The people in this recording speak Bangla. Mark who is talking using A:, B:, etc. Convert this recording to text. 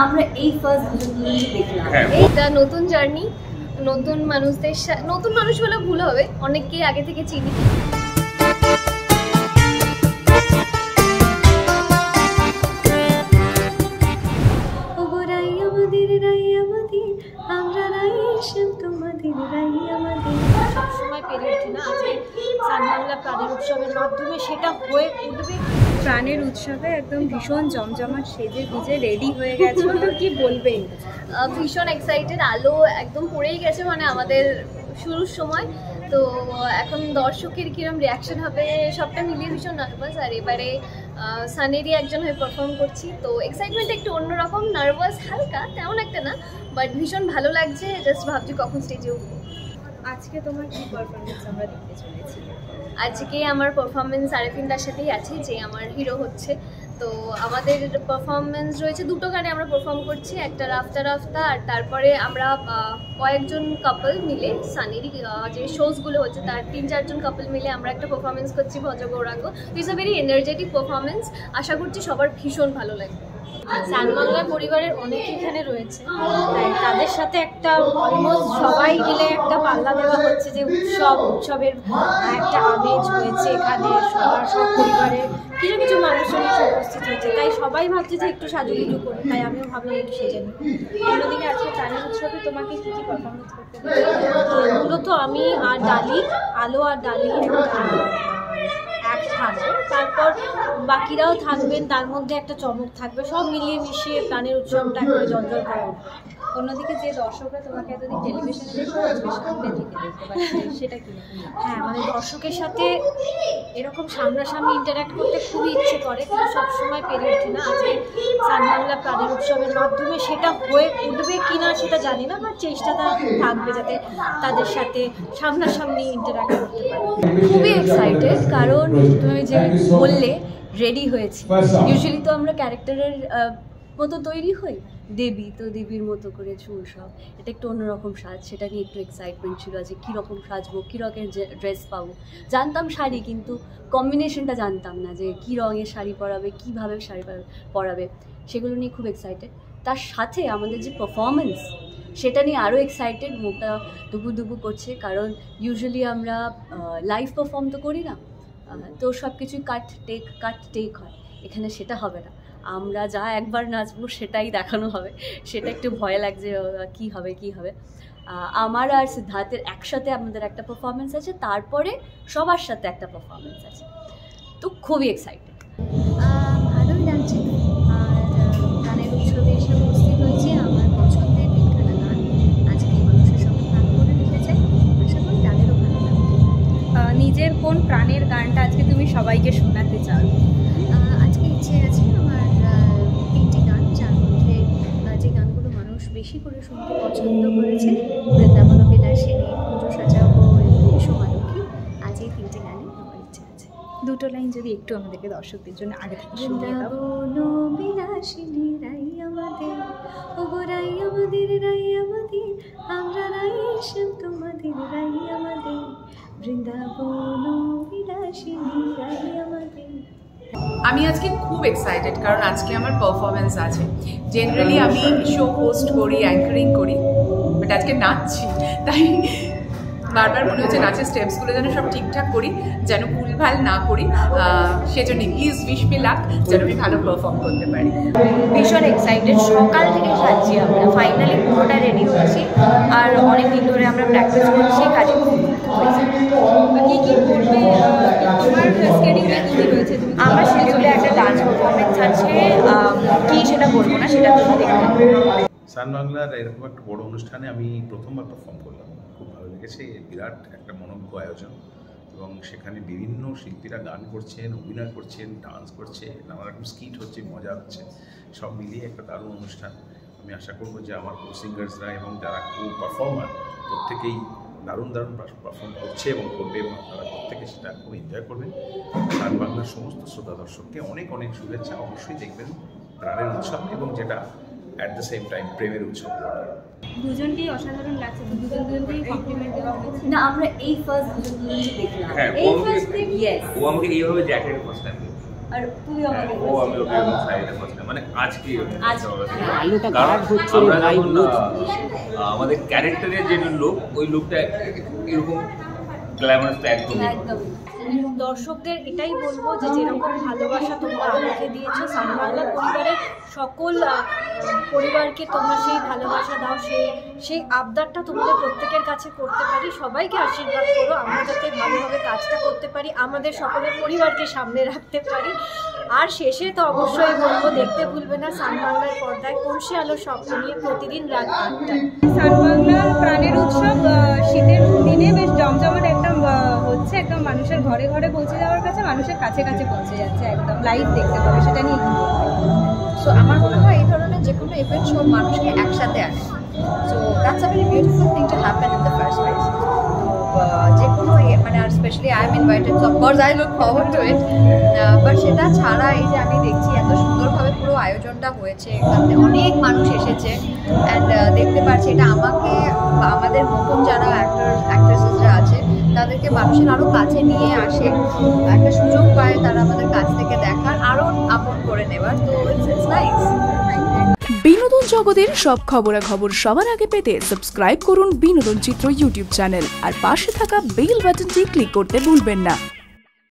A: আমরা এই ফার্স্ট দেখলাম
B: এটা নতুন জার্নি, নতুন মানুষদের নতুন মানুষ বলে ভুল হবে, অনেককে আগে থেকে চিনি।
C: সবসময় পেরে উঠি না, আজকে সান বাংলা প্রাণের উৎসবের মাধ্যমে সেটা হয়ে উঠবে।
D: প্রাণের উৎসবে একদম ভীষণ জমজমাট সেজে ভিজে রেডি হয়ে গেছে, তো কি বলবে?
B: ভীষণ এক্সাইটেড, আলো একদম পড়েই গেছে মানে আমাদের শুরুর সময়। তো এখন দর্শকের কিরম রিয়াকশন হবে সবটা মিলিয়ে ভীষণ নার্ভাস। আর এবারে সানেরই একজন হয়ে পারফর্ম করছি, তো এক্সাইটমেন্ট একটু অন্যরকম, নার্ভাস হালকা, তেমন একটা না, বাট ভীষণ ভালো লাগছে। জাস্ট ভাবছি কখন স্টেজে উঠবো।
D: আজকে তোমার কি পারফরমেন্স আমরা দেখতে চলেছি?
B: আজকে আমার পারফরমেন্স আরেফিনদার সাথেই আছে, যে আমার হিরো হচ্ছে। তো আমাদের পারফরমেন্স রয়েছে দুটো গানে আমরা পারফর্ম করছি, একটা রাফতা রাফতা, আর তারপরে আমরা কয়েকজন কাপল মিলে সানির যে শোজগুলো হচ্ছে তার 3-4 কাপল মিলে আমরা একটা পারফরমেন্স করছি ভজ গৌরাঙ্গ। It's a very energetic performance, আশা করছি সবার ভীষণ ভালো লাগবে।
C: সান বাংলা পরিবারের অনেকে এখানে রয়েছে, তাই তাদের সাথে একটা অলমোস্ট সবাই মিলে একটা পাল্লা দেওয়া হচ্ছে যে উৎসবের একটা আমেজ হয়েছে এখানে। সব পরিবারের কিছু কিছু মানুষজন এসে উপস্থিত হয়েছে, তাই সবাই ভাবছে যে একটু সাজুগুজু করি, তাই আমিও ভাবলাম একটু সেজে নিই।
D: অন্যদিকে আজকে প্রাণের উৎসবে তোমাকে কি কি পারফরমেন্স করতে হবে?
C: মূলত আমি আর ডালি, আলো আর ডালি এক থাকবে, তারপর বাকিরাও থাকবেন, তার মধ্যে একটা চমক থাকবে, সব মিলিয়ে মিশিয়ে প্রাণের উৎসবটা করে জঞ্জল করে।
D: অন্যদিকে যে দর্শকরা তোমাকে এতদিন টেলিভিশনে দেখতে আজকে সামনে থেকে দেখতে পাচ্ছে, সেটা কি?
C: হ্যাঁ, মানে দর্শকের সাথে এরকম সামনাসামনি ইন্টারঅ্যাক্ট করতে খুবই ইচ্ছে করে, কিন্তু সবসময় পেরে উঠি না। আজকে সান বাংলা প্রাণের উৎসবের মাধ্যমে সেটা হয়ে উঠবে কি না সেটা জানি না, বাট চেষ্টাটা থাকবে যাতে তাদের সাথে সামনাসামনি ইন্টারঅ্যাক্ট করতে পারি।
A: খুবই এক্সাইটেড, কারণ তুমি যে বললে রেডি হয়েছি। ইউজুয়ালি তো আমরা ক্যারেক্টারের মতো তৈরি হই, দেবী তো দেবীর মতো করে চুল সব, এটা একটু অন্যরকম সাজ, সেটা নিয়ে একটু এক্সাইটমেন্ট ছিল যে কীরকম সাজবো, কী রকমের ড্রেস পাবো। জানতাম শাড়ি, কিন্তু কম্বিনেশনটা জানতাম না যে কী রঙের শাড়ি পরাবে, কীভাবে শাড়ি পরাবে, সেগুলো নিয়ে খুব এক্সাইটেড। তার সাথে আমাদের যে পারফরমেন্স সেটা নিয়ে আরও এক্সাইটেড, মুখটা দুপুর করছে, কারণ ইউজুয়ালি আমরা লাইভ পারফর্ম তো করি না, তো সব কিছুই কাট টেক হয়। এখানে সেটা হবে না, আমরা যা একবার নাচবো সেটাই দেখানো হবে। সেটা একটু ভয় লাগছে, কি হবে। আমার আর সিদ্ধার্থের একসাথে আমাদের একটা পারফরমেন্স আছে, তারপরে সবার সাথে একটা পারফরমেন্স আছে, তো খুবই এক্সাইটেড।
B: ভালোই লাগছে। আর গানের উৎসবে এসে উপস্থিত হয়েছি, আমার পছন্দের তিনখানা গান আজকে মানুষের সঙ্গে ভাগ করে নিতে চাই, আশা করি তাদেরও ভালো লাগবে।
D: নিজের কোন প্রাণের গানটা আজকে তুমি সবাইকে শোনাতে চাও?
B: আজকে ইচ্ছে আছে আমার 3টি গান, যার মধ্যে যে গানগুলো মানুষ বেশি করে শুনতে পছন্দ করেছে, বৃন্দাবন বিলাসিনী, পুজো সাজাও এবং সোমালক্ষী, আজ এই 3টি গানে আমার ইচ্ছে আছে।
D: দুটো লাইন যদি একটু আমাদেরকে দর্শকদের জন্য আগে থেকে শুনিয়ে দাও।
B: বৃন্দাবন বিলাসিনী রাই আমাদের, ওগো রাই আমাদের, রাই আমাদের, আমরা রাই শ্যাম তোমাদের, রাই আমাদের, বৃন্দাবন বিলাসিনী রাই আমাদের।
E: আমি আজকে খুব এক্সাইটেড, কারণ আজকে আমার পারফরমেন্স আছে। জেনারেলি আমি শো হোস্ট করি, অ্যাঙ্কারিং করি, বাট আজকে নাচছি, তাই বারবার মনে হচ্ছে নাচের স্টেপসগুলো যেন সব ঠিকঠাক করি, যেন ভুলভাল না করি। সেজন্য প্লিজ উইশ মি লাক, যেন আমি ভালো পারফর্ম করতে পারি।
A: ভীষণ এক্সাইটেড, সকাল থেকে সাজছি আমরা, ফাইনালি পুরোটা রেডি হয়েছি, আর অনেক দিন ধরে আমরা প্র্যাকটিস করছি, কাজে আমার শিলিগুড়ি একটা ডান্স পারফরমেন্স আছে, কি সেটা বলবো না, সেটা তুমি দেখতে।
F: সান বাংলার এরকম একটা বড় অনুষ্ঠানে আমি প্রথমবার পারফর্ম করলাম, খুব ভালো লেগেছে। বিরাট একটা মনোজ্ঞ আয়োজন, এবং সেখানে বিভিন্ন শিল্পীরা গান করছেন, অভিনয় করছেন, ডান্স করছে, নানা রকম স্কিট হচ্ছে, মজা হচ্ছে, সব মিলিয়ে একটা দারুণ অনুষ্ঠান। আমি আশা করবো যে আমার কো সিঙ্গার্সরা এবং যারা কো পারফর্মার প্রত্যেকেই দারুণ পারফর্ম করছে এবং করবে, এবং আপনারা প্রত্যেকে সেটা খুব এনজয় করবেন। সান বাংলার সমস্ত শ্রোতা দর্শককে অনেক অনেক শুভেচ্ছা। অবশ্যই দেখবেন প্রাণের উৎসব, এবং যেটা অ্যাট দ্য সেম টাইম প্রেমের উৎসব।
D: দুজনকেই অসাধারণ লাগছে, তো দুজনকেই কমপ্লিমেন্ট দেওয়া হয়েছে
A: না, আমরা এই ফার্স্ট দেখলাম।
G: হ্যাঁ,
A: এই ফার্স্ট
G: ও আমাকে এইভাবে জ্যাকেট ফার্স্ট টাইম
A: আর তুই আমাকে
G: ও আমি ওকে একদম সাইডে বসলাম, মানে আজকে
H: আলুটা
G: কারণ
H: গাঢ় হচ্ছে
G: আমরা
H: ভাই,
G: যখন
H: লোক।
G: আমাদের ক্যারেক্টারের যে লুক, ওই লুকটা এরকম গ্ল্যামারাস একদম
A: একদম
C: দর্শকদের এটাই বলবো যে যেরকম ভালোবাসা তোমরা আমাকে দিয়েছো, সান বাংলা পরিবারের সকল পরিবারকে তোমরা সেই ভালোবাসা দাও, সেই আবদারটা তোমাদের প্রত্যেকের কাছে করতে পারি। সবাইকে আশীর্বাদ করো আমরা যাতে ভালোভাবে কাজটা করতে পারি, আমাদের সকলের পরিবারকে সামনে রাখতে পারি। আর শেষে তো অবশ্যই বলবো, দেখতে ভুলবে না সান বাংলার পর্দায় কলসি আলো স্বপ্ন নিয়ে প্রতিদিন রাত 8টায়।
D: সান বাংলার প্রাণের উৎসব শীতের দিনে বেশ জমজমাট একদম হচ্ছে, একদম মানুষের ঘরে ঘরে পৌঁছে যাওয়ার কাছে, মানুষের কাছে কাছে পৌঁছে যাচ্ছে, একদম লাইভ দেখতে পাবে, সেটা নিয়ে
I: সো আমার মনে হয় এই ধরনের যে কোনো ইভেন্ট সব মানুষকে একসাথে আনে। So that's a very beautiful thing to happen in the first place. তো যে কোনো মানে আর specially I am invited, so of course I look forward to it. But সেটা ছাড়া এই যে আমি দেখছি এত সুন্দরভাবে পুরো আয়োজনটা হয়েছে, এখানে অনেক মানুষ এসেছে অ্যান্ড দেখতে পাচ্ছি এটা আমাকে বা আমাদের নতুন যারা অ্যাক্ট্রেসেসরা আছে তাদেরকে মানুষের আরও কাছে নিয়ে আসে, একটা সুযোগ পায় তারা আমাদের কাছ থেকে দেখার, আরও আপন করে নেওয়ার। তো ইটস নাইস।
J: বিনোদন জগতের সব খবরাখবর সবার আগে পেতে সাবস্ক্রাইব করুন বিনোদন চিত্র ইউটিউব চ্যানেল আর পাশে থাকা বেল বাটনটি ক্লিক করতে ভুলবেন না।